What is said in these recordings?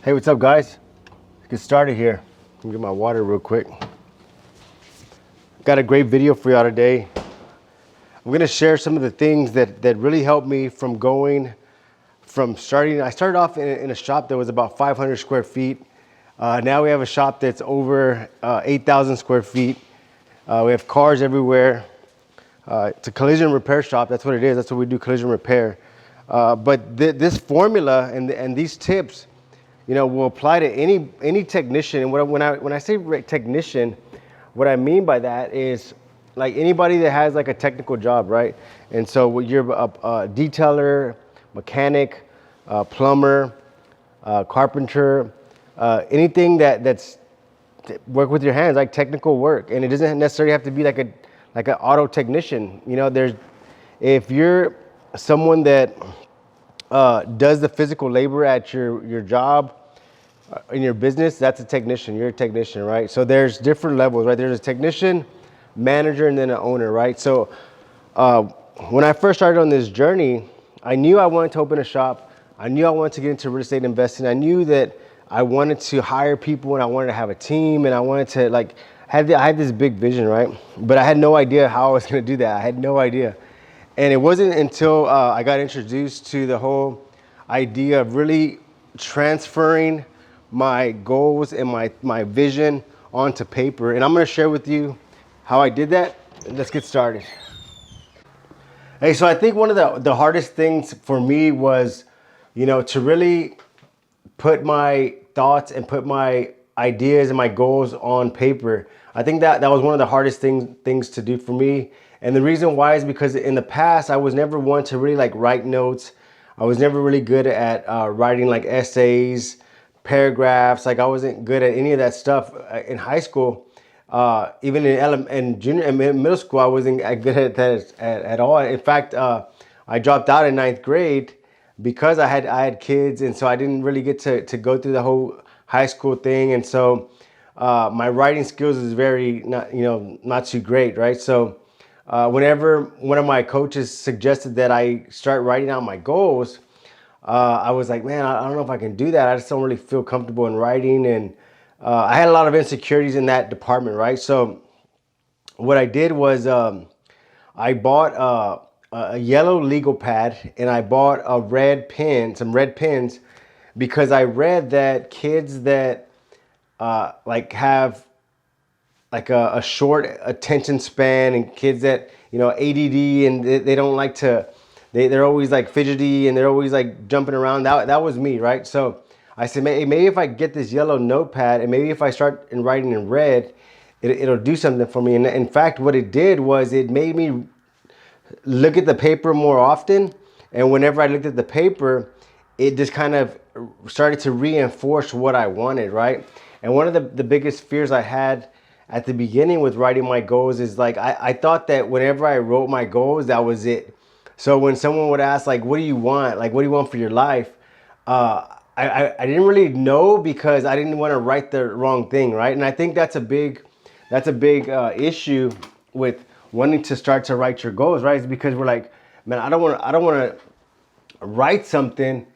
Hey, what's up, guys? Let's get started here. Let me get my water real quick. Got a great video for y'all today. I'm gonna share some of the things that really helped me from starting. I started off in a shop that was about 500 square feet. Now we have a shop that's over 8,000 square feet. We have cars everywhere. It's a collision repair shop. That's what it is. That's what we do, collision repair. But this formula and these tips, will apply to any technician. And when I say technician, what I mean by that is like anybody that has like a technical job, right? And so you're a detailer, mechanic, plumber, carpenter, anything that's work with your hands, like technical work. And it doesn't necessarily have to be like an auto technician. If you're someone that does the physical labor at your job, in your business, that's a technician. You're a technician, right? So there's different levels, right? There's a technician, manager, and then an owner, right? So when I first started on this journey, I knew I wanted to open a shop. I knew I wanted to get into real estate investing. I knew that I wanted to hire people and I wanted to have a team and I wanted to I had this big vision, right? But I had no idea how I was going to do that. I had no idea. And it wasn't until I got introduced to the whole idea of really transferring my goals and my vision onto paper. And I'm going to share with you how I did that. Let's get started. Hey, so I think one of the hardest things for me was, to really put my thoughts and put my ideas and my goals on paper. I think that was one of the hardest things to do for me. And the reason why is because in the past, I was never one to really write notes. I was never really good at writing essays, paragraphs. I wasn't good at any of that stuff in high school. Even in junior and middle school, I wasn't good at that at all. In fact, I dropped out in 9th grade because I had kids, and so I didn't really get to go through the whole high school thing. And so my writing skills is very not too great, right? So whenever one of my coaches suggested that I start writing out my goals, I was like, man, I don't know if I can do that. I just don't really feel comfortable in writing. And I had a lot of insecurities in that department, right? So what I did was I bought a yellow legal pad and I bought some red pens, because I read that kids that have a short attention span and kids that, ADD and they don't like to, they're always fidgety and they're always jumping around. That was me, right? So I said, maybe if I get this yellow notepad and maybe if I start writing in red, it'll do something for me. And in fact, what it did was it made me look at the paper more often. And whenever I looked at the paper, it just kind of started to reinforce what I wanted, right? And one of the biggest fears I had at the beginning with writing my goals is I thought that whenever I wrote my goals, that was it. So when someone would ask what do you want? What do you want for your life? I didn't really know because I didn't want to write the wrong thing, right? And I think that's a big issue with wanting to start to write your goals, right? It's because we're like, man, I don't want to write something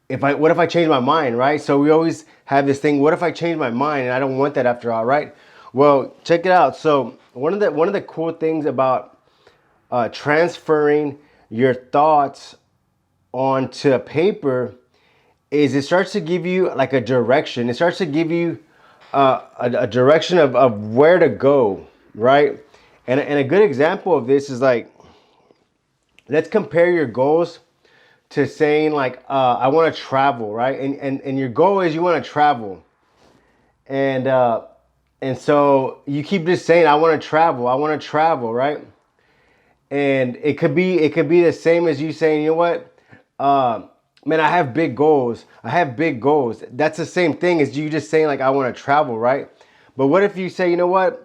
what if I change my mind, right? So we always have this thing, what if I change my mind? And I don't want that after all, right? Well, check it out. So one of the cool things about transferring your thoughts onto a paper is it starts to give you a direction. It starts to give you a direction of where to go, right? And a good example of this is let's compare your goals to saying I want to travel, right? And your goal is you want to travel. And so you keep just saying, I want to travel, right? And it could be the same as you saying, you know what? Man, I have big goals. That's the same thing as you just saying I want to travel, right? But what if you say, you know what?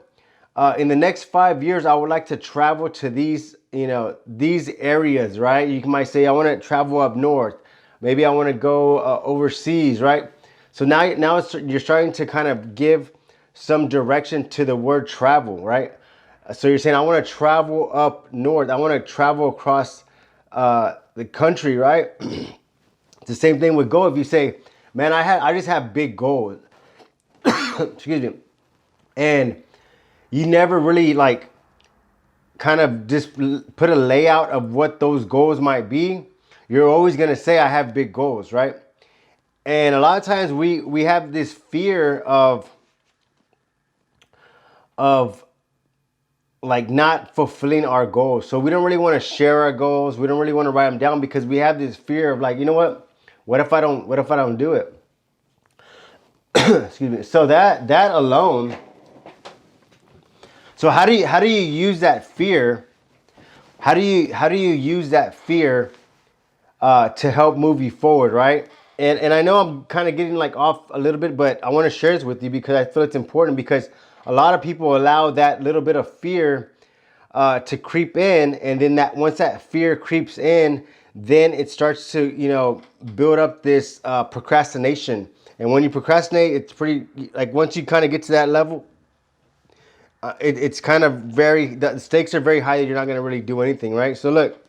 In the next 5 years, I would like to travel to these areas, right? You might say, I want to travel up north. Maybe I want to go overseas, right? So now you're starting to kind of give some direction to the word travel, right? So you're saying, I want to travel up north. I want to travel across the country, right? the same thing with goal. If you say, man, I just have big goals, excuse me, and you never really like kind of just put a layout of what those goals might be, you're always going to say, I have big goals, right? And a lot of times we have this fear of like not fulfilling our goals. So we don't really want to share our goals. We don't really want to write them down because we have this fear of like, you know what if I don't do it? Excuse me. So that alone. So how do you use that fear? How do you use that fear to help move you forward, right? And I know I'm kind of getting like off a little bit, but I want to share this with you because I feel it's important, because a lot of people allow that little bit of fear to creep in, and then that once that fear creeps in, then it starts to, you know, build up this procrastination. And when you procrastinate, it's pretty, like once you kind of get to that level, it's kind of the stakes are very high that you're not going to really do anything, right? So look,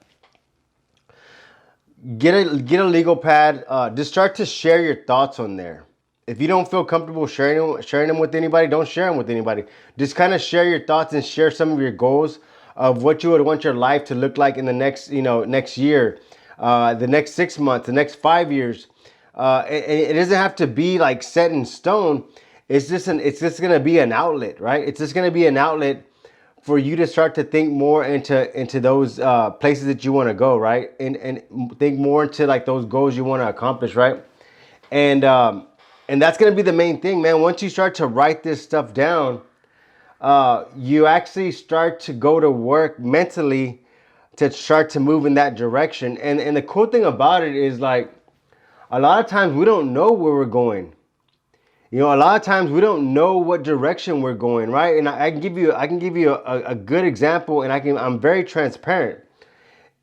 get a legal pad. Just start to share your thoughts on there. If you don't feel comfortable sharing them with anybody, don't share them with anybody. Just kind of share your thoughts and share some of your goals of what you would want your life to look like in the next, next year, the next 6 months, the next 5 years. It doesn't have to be like set in stone. It's just going to be an outlet, right? It's just going to be an outlet for you to start to think more into those places that you want to go, right? And think more into like those goals you want to accomplish, right? And that's going to be the main thing, man. Once you start to write this stuff down, you actually start to go to work mentally to start to move in that direction. And the cool thing about it is, like, a lot of times we don't know where we're going. A lot of times we don't know what direction we're going, right? And I can give you a good example, and I'm very transparent.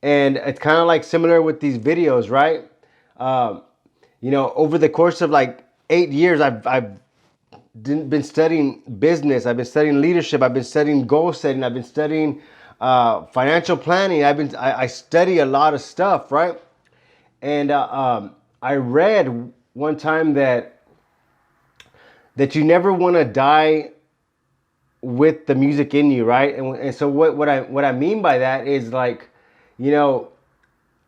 And it's kind of like similar with these videos, right? Over the course of like 8 years, I've been studying business. I've been studying leadership. I've been studying goal setting. I've been studying financial planning. I study a lot of stuff, right? And I read one time that you never want to die with the music in you, right? And so what I mean by that is, like,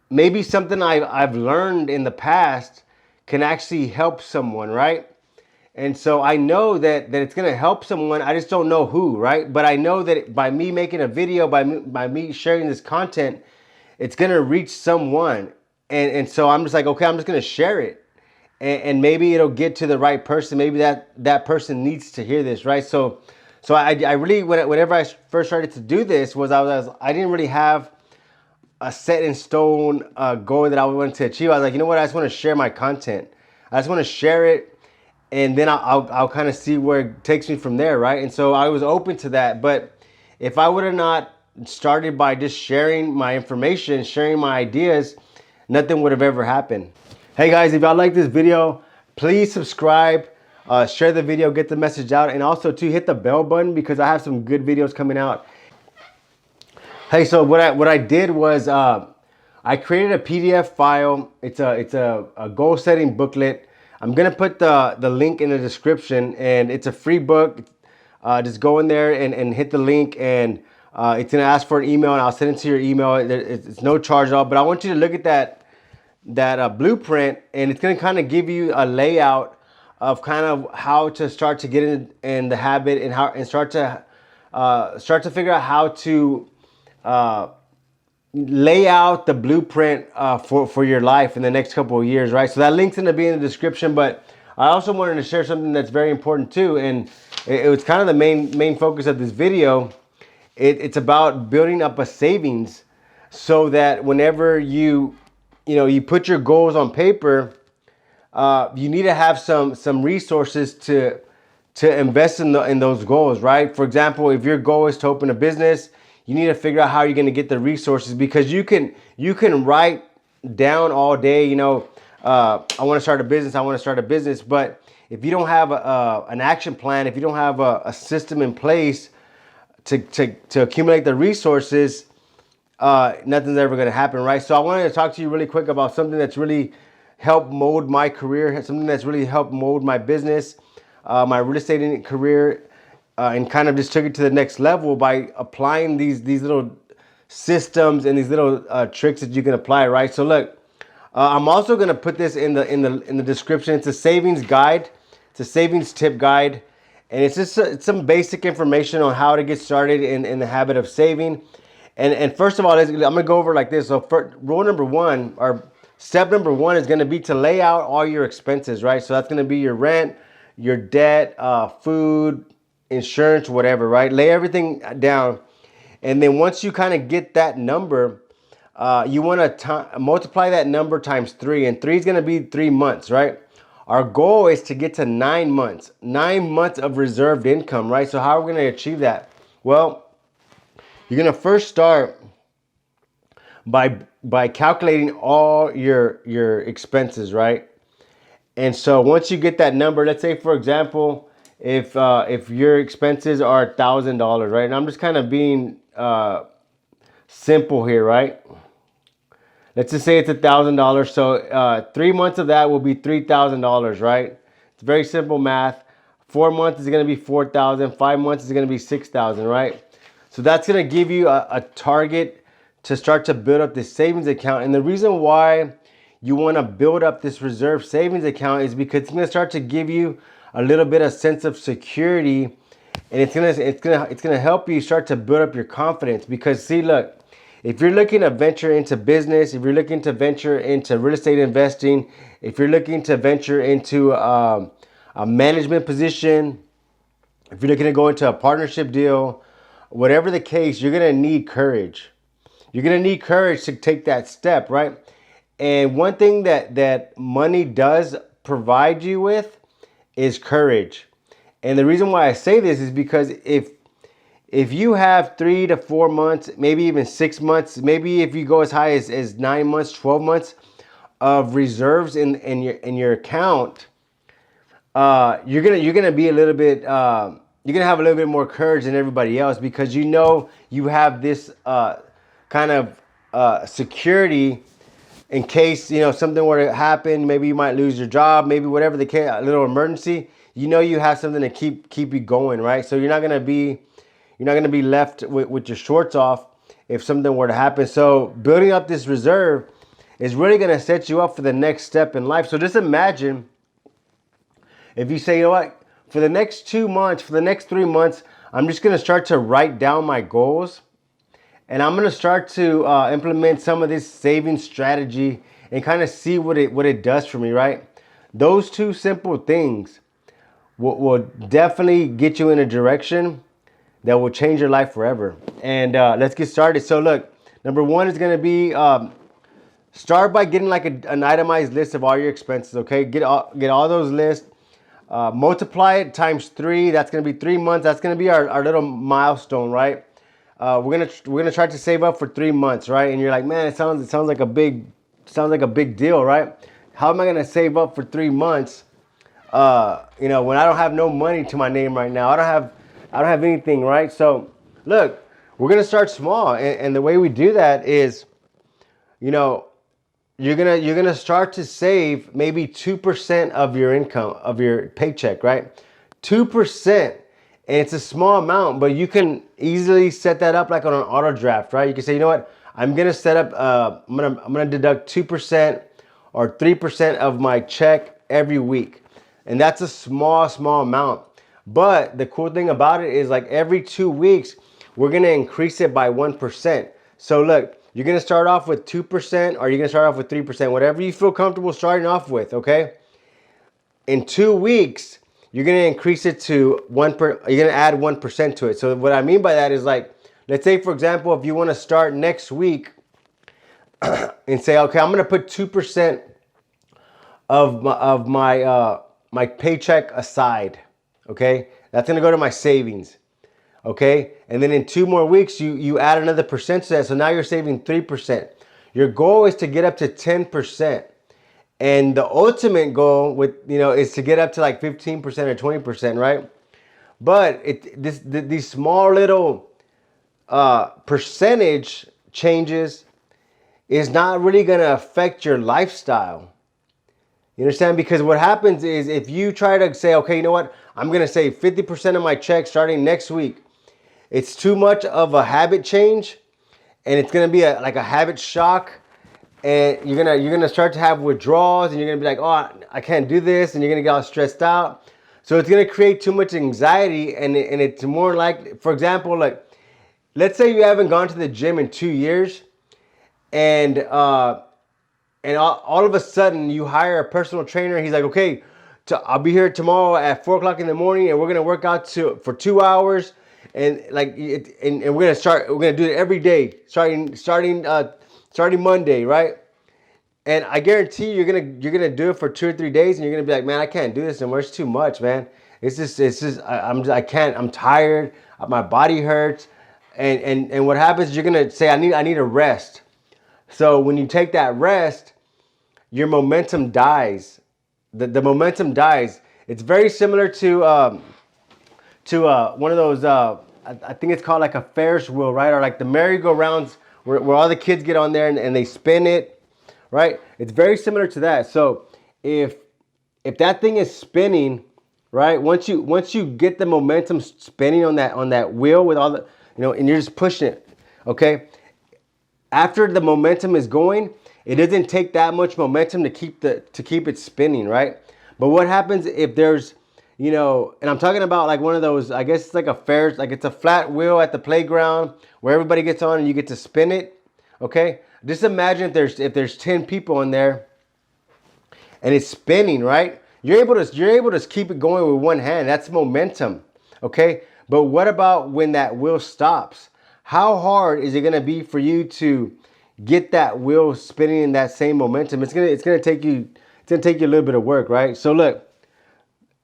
maybe something I've learned in the past can actually help someone, right? And so I know that it's going to help someone. I just don't know who, right? But I know that by me making a video, by me sharing this content, it's going to reach someone. And so I'm just like, okay, I'm just going to share it. And maybe it'll get to the right person. Maybe that person needs to hear this, right? So I really, whenever I first started to do this, I didn't really have a set in stone goal that I wanted to achieve. I was like, you know what? I just want to share my content. I just want to share it, and then I'll kind of see where it takes me from there, right? And so I was open to that. But if I would have not started by just sharing my information, sharing my ideas, nothing would have ever happened. Hey guys, if y'all like this video, please subscribe, share the video, get the message out, and also to hit the bell button, because I have some good videos coming out. Hey, so what I did was I created a PDF file. It's a goal setting booklet. I'm gonna put the link in the description, and it's a free book. Just go in there and hit the link, and it's gonna ask for an email, and I'll send it to your email. It's no charge at all, but I want you to look at that blueprint, and it's going to kind of give you a layout of kind of how to start to get in the habit, and start to figure out how to lay out the blueprint for your life in the next couple of years, right? So that link's going to be in the description. But I also wanted to share something that's very important too, and it was kind of the main focus of this video. It's about building up a savings, so that whenever you put your goals on paper, you need to have some resources to invest in those goals, right? For example, if your goal is to open a business, you need to figure out how you're going to get the resources, because you can write down all day, I want to start a business, but if you don't have an action plan, if you don't have a system in place to accumulate the resources, nothing's ever going to happen, right? So I wanted to talk to you really quick about something that's really helped mold my career, something that's really helped mold my business, my real estate career, and kind of just took it to the next level by applying these little systems and these little tricks that you can apply, right? So look, I'm also going to put this in the description. It's a savings guide. It's a savings tip guide, and it's just it's some basic information on how to get started in the habit of saving. And first of all, I'm going to go over like this. So rule number one, or step number one, is going to be to lay out all your expenses, right? So that's going to be your rent, your debt, food, insurance, whatever, right? Lay everything down. And then once you kind of get that number, you want to multiply that number times 3, and 3 is going to be 3 months, right? Our goal is to get to 9 months, 9 months of reserved income, right? So how are we going to achieve that? Well, you're going to first start by calculating all your expenses, right? And so once you get that number, let's say for example, if your expenses are $1,000, right? And I'm just kind of being simple here, right? Let's just say it's $1,000. So 3 months of that will be $3,000, right? It's very simple math. 4 months is going to be 4,000. 5 months is going to be 6,000, right? So that's going to give you a target to start to build up this savings account. And the reason why you want to build up this reserve savings account is because it's going to start to give you a little bit of sense of security, and it's gonna help you start to build up your confidence. Because see, look, if you're looking to venture into business, if you're looking to venture into real estate investing, if you're looking to venture into a management position, if you're looking to go into a partnership deal, whatever the case, you're gonna need courage. You're gonna need courage to take that step, right? And one thing that money does provide you with is courage. And the reason why I say this is because if you have 3 to 4 months, maybe even 6 months, maybe if you go as high as 9 months, 12 months of reserves in your account, you're gonna be a little bit you're gonna have a little bit more courage than everybody else, because you know you have this kind of security in case something were to happen. Maybe you might lose your job, maybe whatever the case, a little emergency. You have something to keep you going, right? So you're not gonna be left with your shorts off if something were to happen. So building up this reserve is really gonna set you up for the next step in life. So just imagine if you say, you know what, for the next 2 months, for the next 3 months, I'm just gonna start to write down my goals. And I'm gonna start to implement some of this saving strategy and kind of see what it does for me, right? Those two simple things will definitely get you in a direction that will change your life forever. And let's get started. So look, number one is gonna be start by getting like an itemized list of all your expenses. Okay, get all those lists. Multiply it times 3. That's gonna be 3 months. That's gonna be our little milestone, right? We're gonna try to save up for 3 months, right? And you're like, man, it sounds like a big deal, right? How am I gonna save up for 3 months? When I don't have no money to my name right now, I don't have anything, right? So look, we're gonna start small, and the way we do that is, you're gonna start to save maybe 2% of your income, of your paycheck, right? 2%. And it's a small amount, but you can easily set that up like on an auto draft, right? You can say, you know what, I'm gonna set up, I'm gonna deduct 2% or 3% of my check every week. And that's a small amount. But the cool thing about it is, like, every 2 weeks, we're gonna increase it by 1%. So look, you're gonna start off with 2%, or you're gonna start off with 3%, whatever you feel comfortable starting off with, okay? In 2 weeks, you're gonna increase it to you're gonna add 1% to it. So what I mean by that is, like, let's say for example, if you wanna start next week and say, okay, I'm gonna put 2% of my paycheck aside, okay? That's gonna go to my savings, okay? And then in 2 more weeks, you add another percent to that, so now you're saving 3%. Your goal is to get up to 10%. And the ultimate goal is to get up to like 15% or 20%, right? But these small little percentage changes is not really gonna affect your lifestyle. You understand? Because what happens is if you try to say, okay, you know what? I'm going to save 50% of my check starting next week. It's too much of a habit change, and it's going to be like a habit shock, and you're gonna start to have withdrawals, and you're gonna be like, oh, I can't do this, and you're gonna get all stressed out. So it's gonna create too much anxiety, and it's more like, for example, like let's say you haven't gone to the gym in 2 years, and all of a sudden you hire a personal trainer. He's like, okay, I'll be here tomorrow at 4 o'clock in the morning, and we're gonna work out for 2 hours, and like and we're gonna do it every day, starting Monday, right? And I guarantee you're gonna do it for 2 or 3 days, and you're gonna be like, man, I can't do this anymore. It's too much, man. It's just I can't. I'm tired. My body hurts, and what happens? You're gonna say, I need a rest. So when you take that rest, your momentum dies. The momentum dies. It's very similar to one of those. I think it's called like a Ferris wheel, right? Or like the merry-go-rounds where all the kids get on there and they spin it, right? It's very similar to that. So if that thing is spinning, right? Once you get the momentum spinning on that wheel with all the, and you're just pushing it, okay? After the momentum is going, it doesn't take that much momentum to keep it spinning, right? But what happens if there's, and I'm talking about like one of those, I guess it's like a Ferris, like it's a flat wheel at the playground where everybody gets on and you get to spin it, okay? Just imagine if there's 10 people in there and it's spinning, right? You're able to keep it going with one hand. That's momentum, okay? But what about when that wheel stops? How hard is it going to be for you to get that wheel spinning in that same momentum? It's going to take you a little bit of work, right? So look,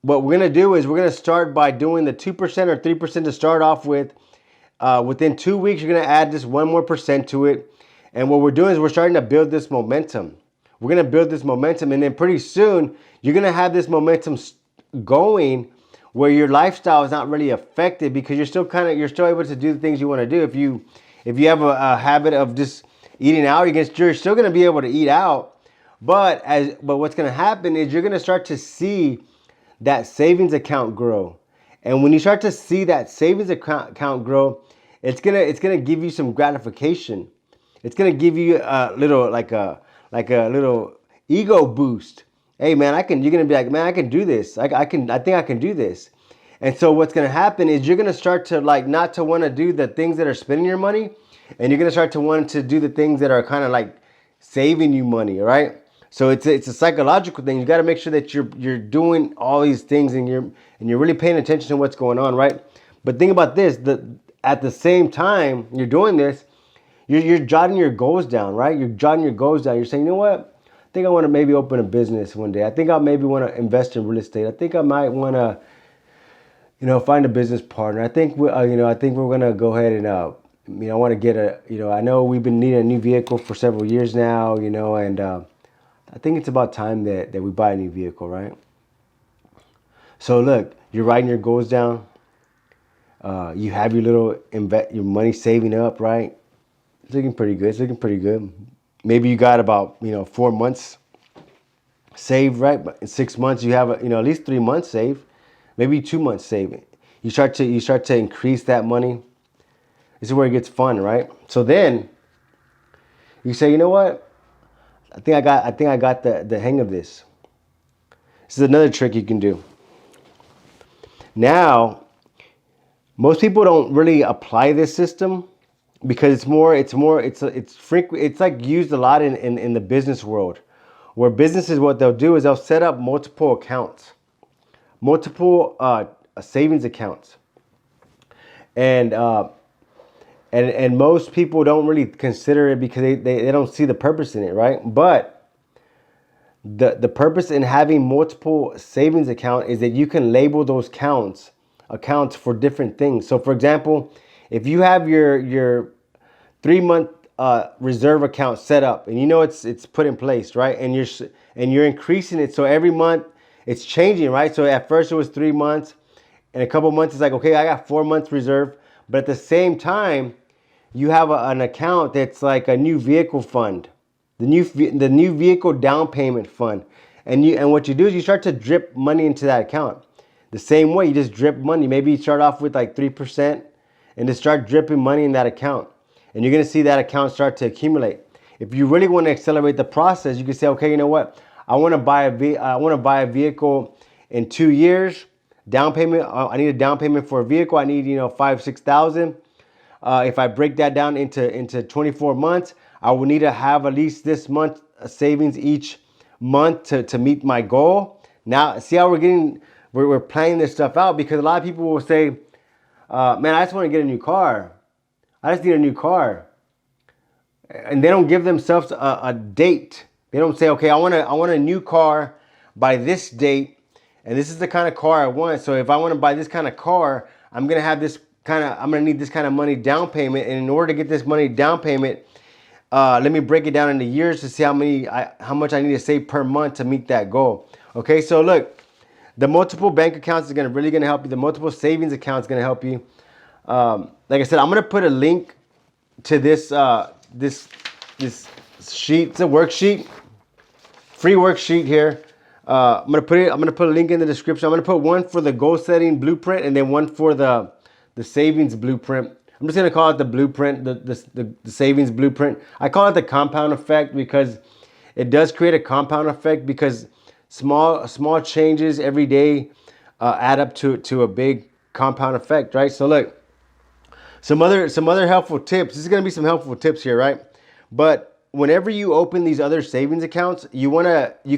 what we're going to do is we're going to start by doing the 2% or 3% to start off with. Within 2 weeks, you're going to add just 1 more percent to it. And what we're doing is we're starting to build this momentum. We're going to build this momentum, and then pretty soon you're going to have this momentum going where your lifestyle is not really affected because you're still able to do the things you want to do. If you have a habit of just eating out, you're still going to be able to eat out. But what's going to happen is you're going to start to see that savings account grow. And when you start to see that savings account grow, it's gonna give you some gratification. It's gonna give you a little like a little ego boost. Hey man, you're gonna be like, man, I can do this. I think I can do this. And so what's gonna happen is you're gonna start to like not to want to do the things that are spending your money, and you're gonna start to want to do the things that are kind of like saving you money, right? So it's a psychological thing. You got to make sure that you're doing all these things and you're really paying attention to what's going on, right? But think about this: at the same time you're doing this, you're jotting your goals down, right? You're jotting your goals down. You're saying, you know what? I think I want to maybe open a business one day. I think I maybe want to invest in real estate. I think I might want to, find a business partner. I think I think we're gonna go ahead and I want to get I know we've been needing a new vehicle for several years now, and I think it's about time that we buy a new vehicle, right? So look, you're writing your goals down. You have your your money saving up, right? It's looking pretty good. Maybe you got about 4 months saved, right? But in 6 months you have at least 3 months saved, maybe 2 months saving. You start to increase that money. This is where it gets fun, right? So then you say, you know what? I think I got the hang of this. This is another trick you can do. Now, most people don't really apply this system because it's like used a lot in the business world, where businesses, what they'll do is they'll set up multiple accounts, multiple savings accounts, and most people don't really consider it because they don't see the purpose in it, right? But the purpose in having multiple savings account is that you can label those accounts for different things. So for example, if you have your 3-month reserve account set up and it's put in place, right? And you're increasing it, so every month it's changing, right? So at first it was 3 months, and a couple months it's like, okay, I got 4 months reserve. But at the same time, you have an account that's like a new vehicle fund, the new vehicle down payment fund. And what you do is you start to drip money into that account. The same way, you just drip money. Maybe you start off with like 3% and just start dripping money in that account. And you're gonna see that account start to accumulate. If you really want to accelerate the process, you can say, okay, you know what? I want to buy a vehicle in 2 years. Down payment. I need a down payment for a vehicle. I need 5,000-6,000. If I break that down into 24 months, I will need to have at least this month savings each month to meet my goal. Now, see how we're planning this stuff out, because a lot of people will say, man, I just want to get a new car. I just need a new car. And they don't give themselves a date. They don't say, okay, I want a new car by this date, and this is the kind of car I want. So if I want to buy this kind of car, I'm gonna need this kind of money down payment. And in order to get this money down payment, let me break it down into years to see how much I need to save per month to meet that goal. Okay, so look, the multiple bank accounts is really gonna help you. The multiple savings accounts is gonna help you. Like I said, I'm gonna put a link to this sheet. It's a worksheet, free worksheet here. I'm gonna put a link in the description. I'm gonna put one for the goal setting blueprint and then one for the savings blueprint. I'm just gonna call it the blueprint, the savings blueprint. I call it the compound effect because it does create a compound effect, because small changes every day add up to a big compound effect, right? So look, some other helpful tips. This is gonna be some helpful tips here, right? But whenever you open these other savings accounts, you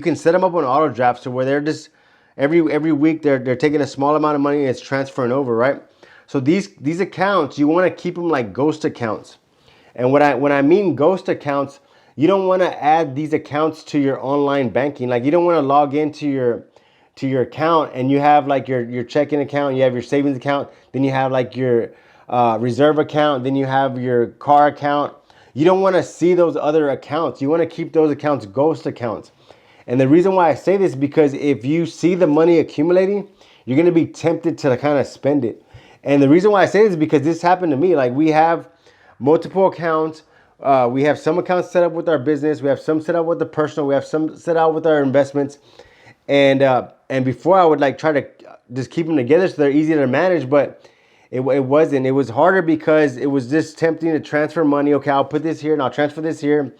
can set them up on auto draft, so where they're just every week they're taking a small amount of money and it's transferring over, right? So these accounts, you want to keep them like ghost accounts. And when I mean ghost accounts, you don't want to add these accounts to your online banking. Like, you don't want to log into your account and you have like your checking account, you have your savings account, then you have like your reserve account, then you have your car account. You don't want to see those other accounts. You want to keep those accounts ghost accounts. And the reason why I say this is because if you see the money accumulating, you're going to be tempted to kind of spend it. And the reason why I say this is because this happened to me. Like, we have multiple accounts. We have some accounts set up with our business. We have some set up with the personal. We have some set out with our investments. And before, I would like try to just keep them together so they're easy to manage, but it wasn't. It was harder because it was just tempting to transfer money. Okay, I'll put this here and I'll transfer this here.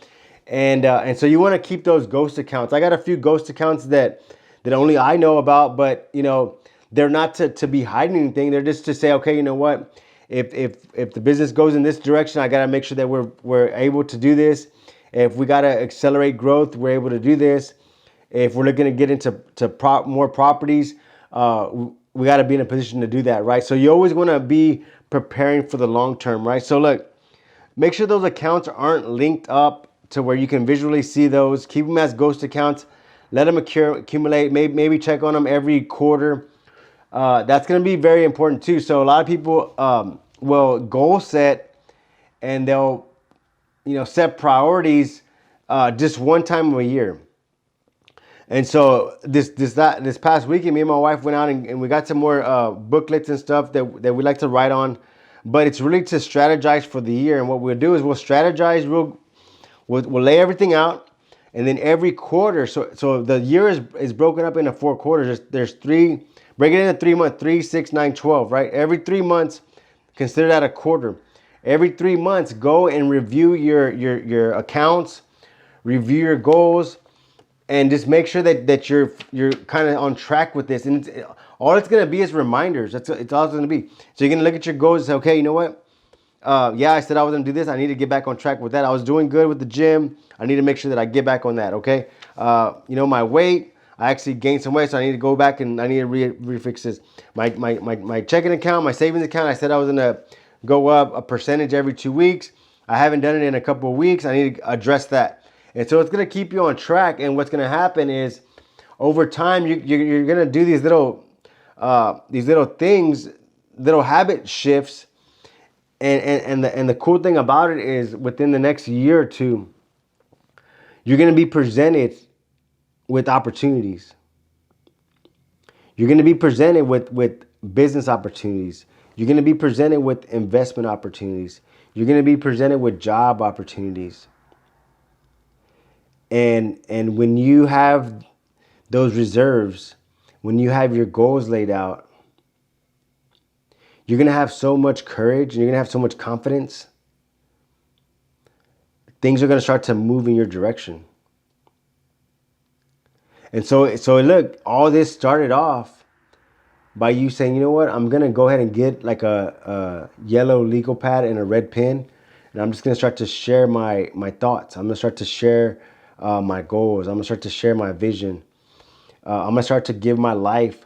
And so you want to keep those ghost accounts. I got a few ghost accounts that only I know about, but they're not to be hiding anything. They're just to say, okay, you know what? If the business goes in this direction, I got to make sure that we're able to do this. If we got to accelerate growth, we're able to do this. If we're looking to get into more properties, we got to be in a position to do that, right? So you always want to be preparing for the long term, right? So look, make sure those accounts aren't linked up to where you can visually see those. Keep them as ghost accounts. Let them accumulate. Maybe check on them every quarter. That's going to be very important too. So a lot of people will goal set and they'll set priorities just one time a year. And so this past weekend, me and my wife went out and we got some more booklets and stuff that we like to write on. But it's really to strategize for the year. And what we'll do is we'll strategize. We'll lay everything out, and then every quarter. So the year is broken up into 4 quarters. There's 3. Break it into 3 months: 3, 6, 9, 12. Right? Every 3 months, consider that a quarter. Every 3 months, go and review your accounts, review your goals, and just make sure that you're kind of on track with this. And all it's going to be is reminders. It's all it's going to be. So you're going to look at your goals and say, okay, you know what? Yeah, I said I was going to do this. I need to get back on track with that. I was doing good with the gym. I need to make sure that I get back on that, okay? My weight, I actually gained some weight, so I need to go back and I need to refix this. My checking account, my savings account, I said I was going to go up a percentage every 2 weeks. I haven't done it in a couple of weeks. I need to address that. And so it's going to keep you on track. And what's going to happen is over time, you're going to do these little things, little habit shifts. And the cool thing about it is within the next year or two, you're going to be presented with opportunities. You're going to be presented with business opportunities. You're going to be presented with investment opportunities. You're going to be presented with job opportunities. And when you have those reserves, when you have your goals laid out, you're going to have so much courage and you're going to have so much confidence. Things are going to start to move in your direction. And so look, all this started off by you saying, you know what, I'm going to go ahead and get like a yellow legal pad and a red pen. And I'm just going to start to share my thoughts. I'm going to start to share my goals. I'm going to start to share my vision. I'm going to start to give my life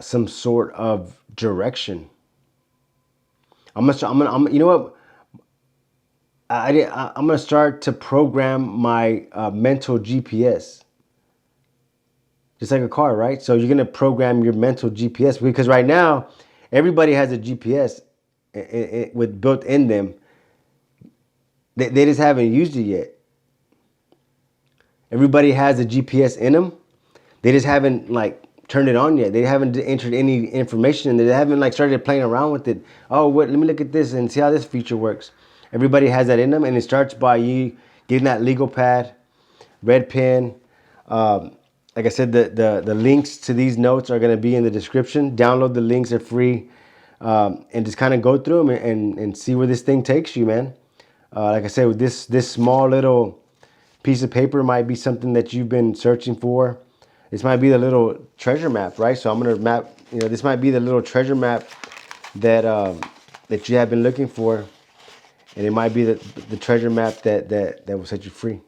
some sort of direction. I'm you know what? I'm going to start to program my mental GPS. Just like a car, right? So you're going to program your mental GPS, because right now, everybody has a GPS with built in them. They just haven't used it yet. Everybody has a GPS in them. They just haven't like turned it on yet. They haven't entered any information, and they haven't like started playing around with it. Oh, let me look at this and see how this feature works. Everybody has that in them, and it starts by you getting that legal pad, red pen. Like I said, the links to these notes are going to be in the description. Download the links; they're free, and just kind of go through them and see where this thing takes you, man. Like I said, with this small little piece of paper might be something that you've been searching for. This might be the little treasure map, right? So I'm gonna map. This might be the little treasure map that that you have been looking for, and it might be the treasure map that will set you free.